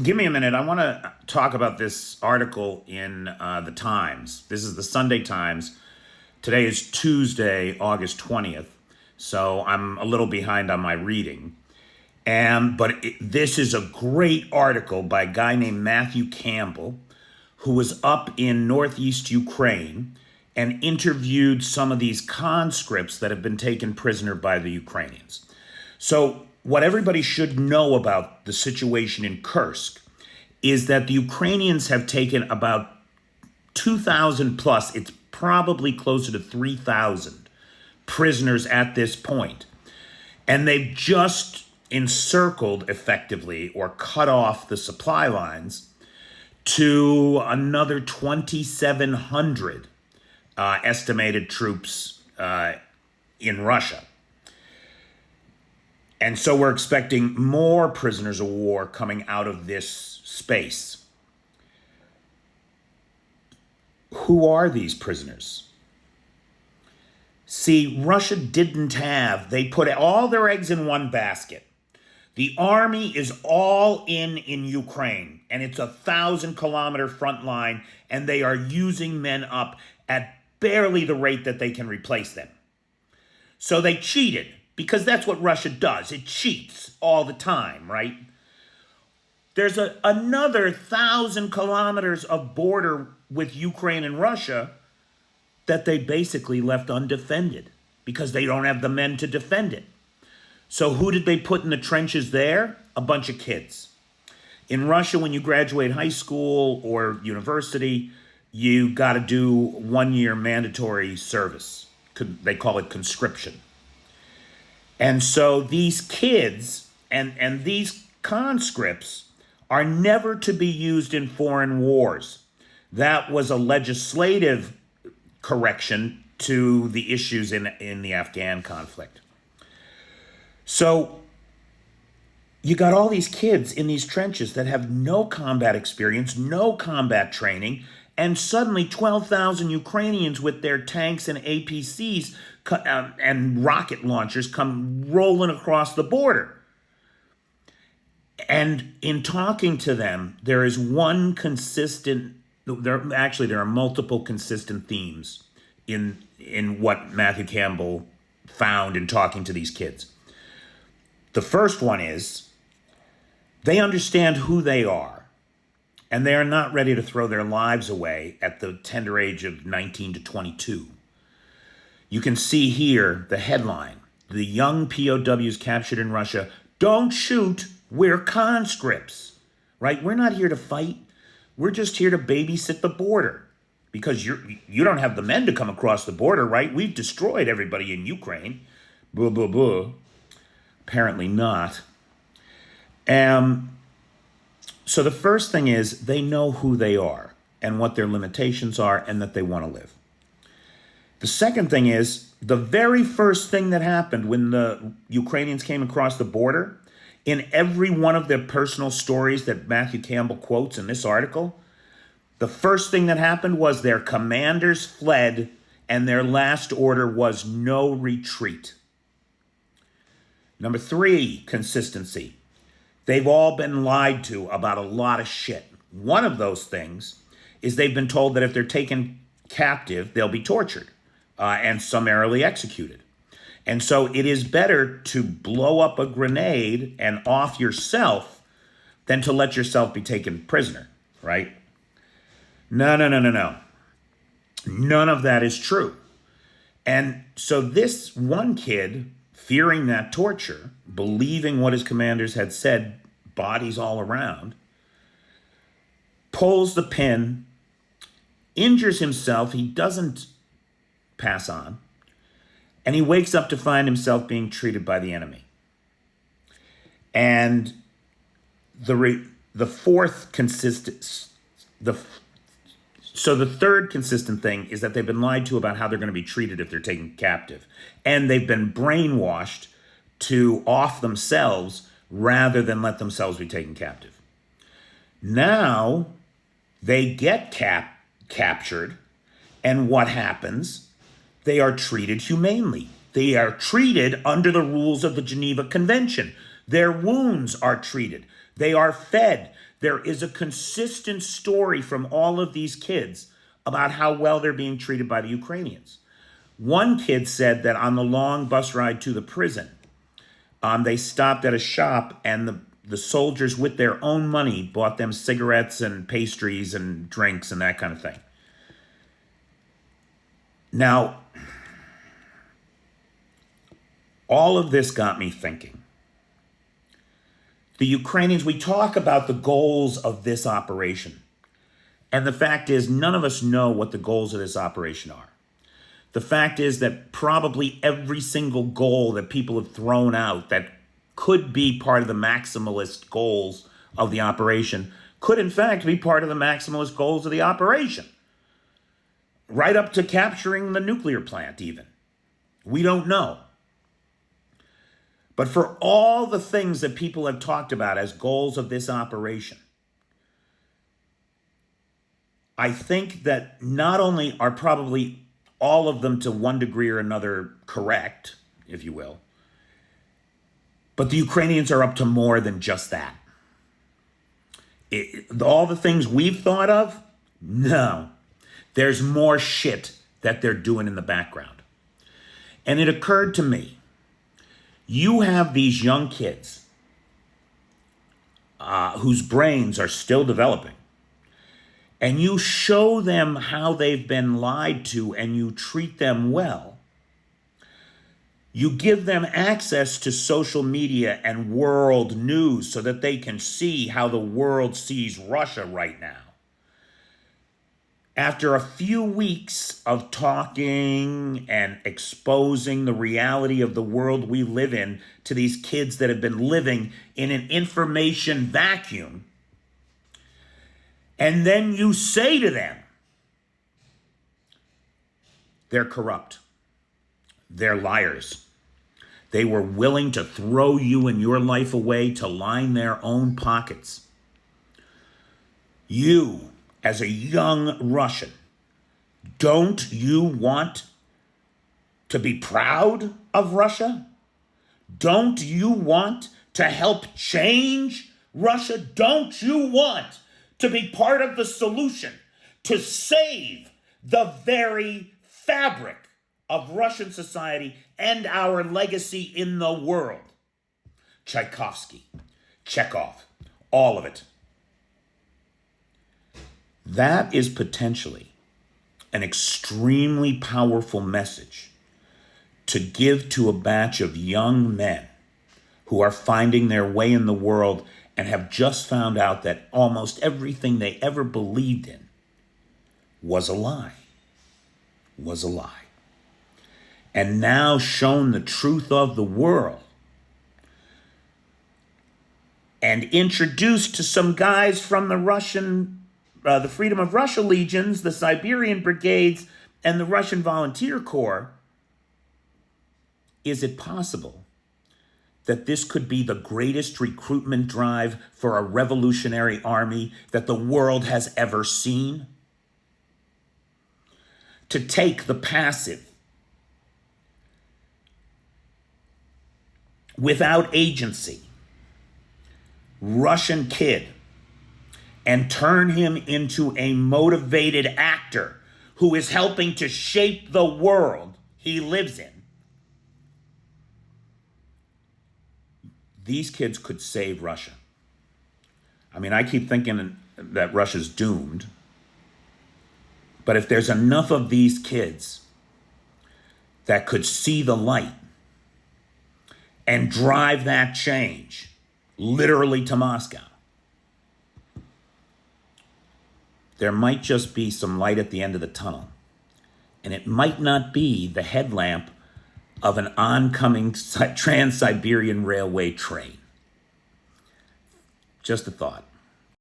Give me a minute. I want to talk about this article in the Times. This is the Sunday Times. Today is Tuesday, August 20th. So I'm a little behind on my reading. This is a great article by a guy named Matthew Campbell, who was up in northeast Ukraine and interviewed some of these conscripts that have been taken prisoner by the Ukrainians. So what everybody should know about the situation in Kursk is that the Ukrainians have taken about 2,000 plus, it's probably closer to 3,000 prisoners at this point. And they've just encircled effectively or cut off the supply lines to another 2,700 estimated troops in Russia. And so we're expecting more prisoners of war coming out of this space. Who are these prisoners? See, Russia they put all their eggs in one basket. The army is all in Ukraine, and it's a 1,000-kilometer front line, and they are using men up at barely the rate that they can replace them. So they cheated, because that's what Russia does. It cheats all the time, right? There's another 1,000 kilometers of border with Ukraine and Russia that they basically left undefended because they don't have the men to defend it. So who did they put in the trenches there? A bunch of kids. In Russia, when you graduate high school or university, you got to do 1 year mandatory service. They call it conscription. And so these kids and these conscripts are never to be used in foreign wars. That was a legislative correction to the issues in the Afghan conflict. So you got all these kids in these trenches that have no combat experience, no combat training, and suddenly 12,000 Ukrainians with their tanks and APCs and rocket launchers come rolling across the border. And in talking to them, there is one consistent, there are multiple consistent themes in what Matthew Campbell found in talking to these kids. The first one is they understand who they are, and they are not ready to throw their lives away at the tender age of 19 to 22. You can see here the headline: the young POWs captured in Russia, don't shoot, we're conscripts, right? We're not here to fight. We're just here to babysit the border because you don't have the men to come across the border, right? We've destroyed everybody in Ukraine. Blah, blah, blah. Apparently not. So the first thing is they know who they are and what their limitations are and that they want to live. The second thing is the very first thing that happened when the Ukrainians came across the border, in every one of their personal stories that Matthew Campbell quotes in this article, the first thing that happened was their commanders fled and their last order was no retreat. Number 3, consistency. They've all been lied to about a lot of shit. One of those things is they've been told that if they're taken captive, they'll be tortured and summarily executed. And so it is better to blow up a grenade and off yourself than to let yourself be taken prisoner, right? No. None of that is true. And so this one kid, fearing that torture, believing what his commanders had said, bodies all around, pulls the pin, injures himself. He doesn't pass on. And he wakes up to find himself being treated by the enemy. And the third consistent thing is that they've been lied to about how they're going to be treated if they're taken captive. And they've been brainwashed to off themselves rather than let themselves be taken captive. Now they get captured, and what happens? They are treated humanely. They are treated under the rules of the Geneva Convention. Their wounds are treated. They are fed. There is a consistent story from all of these kids about how well they're being treated by the Ukrainians. One kid said that on the long bus ride to the prison, they stopped at a shop and the soldiers with their own money bought them cigarettes and pastries and drinks and that kind of thing. Now, all of this got me thinking. The Ukrainians, we talk about the goals of this operation. And the fact is, none of us know what the goals of this operation are. The fact is that probably every single goal that people have thrown out that could be part of the maximalist goals of the operation could in fact be part of the maximalist goals of the operation. Right up to capturing the nuclear plant even. We don't know. But for all the things that people have talked about as goals of this operation, I think that not only are probably all of them to one degree or another correct, if you will, but the Ukrainians are up to more than just that. All the things we've thought of, no. There's more shit that they're doing in the background. And it occurred to me, you have these young kids whose brains are still developing, and you show them how they've been lied to and you treat them well. You give them access to social media and world news so that they can see how the world sees Russia right now. After a few weeks of talking and exposing the reality of the world we live in to these kids that have been living in an information vacuum, and then you say to them, they're corrupt. They're liars. They were willing to throw you and your life away to line their own pockets. You, as a young Russian, don't you want to be proud of Russia? Don't you want to help change Russia? Don't you want to be part of the solution to save the very fabric of Russian society and our legacy in the world? Tchaikovsky, Chekhov, all of it. That is potentially an extremely powerful message to give to a batch of young men who are finding their way in the world and have just found out that almost everything they ever believed in was a lie, and now shown the truth of the world and introduced to some guys from the Russian, the Freedom of Russia Legions, the Siberian Brigades, and the Russian Volunteer Corps. Is it possible that this could be the greatest recruitment drive for a revolutionary army that the world has ever seen? To take the passive, without agency, Russian kid and turn him into a motivated actor who is helping to shape the world he lives in. These kids could save Russia. I mean, I keep thinking that Russia's doomed. But if there's enough of these kids that could see the light and drive that change literally to Moscow, there might just be some light at the end of the tunnel. And it might not be the headlamp of an oncoming Trans-Siberian Railway train. Just a thought.